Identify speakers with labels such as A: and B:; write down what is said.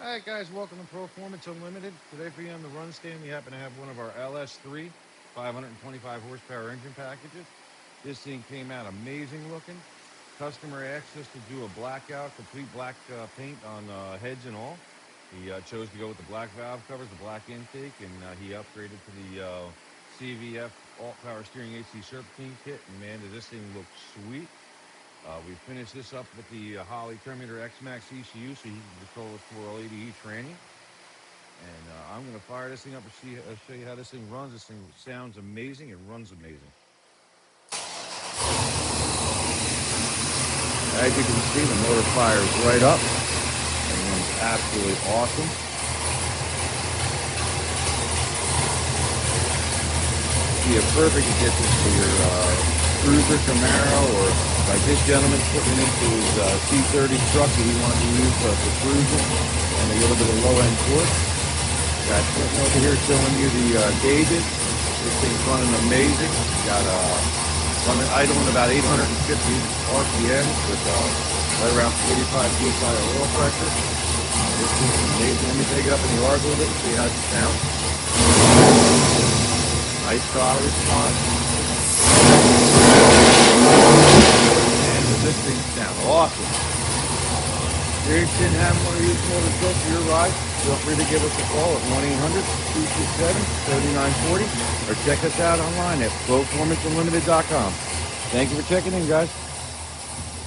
A: Alright guys, welcome to Proformance Unlimited. Today for you on the run stand, we happen to have one of our LS3 525 horsepower engine packages. This thing came out amazing looking. Customer asked us to do a blackout, complete black paint on heads and all. He chose to go with the black valve covers, the black intake, and he upgraded to the CVF alt power steering AC serpentine kit. And man, does this thing look sweet. We finished this up with the Holley Terminator X Max ECU so he can control his 480E tranny. And I'm going to fire this thing up and show you how this thing runs. This thing sounds amazing and runs amazing. As you can see, the motor fires right up. It runs absolutely awesome. Be a perfect addition to your cruiser Camaro, or like this gentleman putting it into his C30 truck that he wanted to use for cruising and a little bit of low-end torque. Got sitting over here showing you the gauges. This thing's running amazing. Got running idling about 850 RPM with right around 45 psi of oil pressure. This thing's amazing. Let me take it up in the yard a little bit and see how it sounds. Nice throttle response. And does this thing sound awesome? Interested in having one of these motors built for your ride? Feel free to give us a call at 1-800-227-3940 or check us out online at ProformanceUnlimited.com. Thank you for checking in, guys.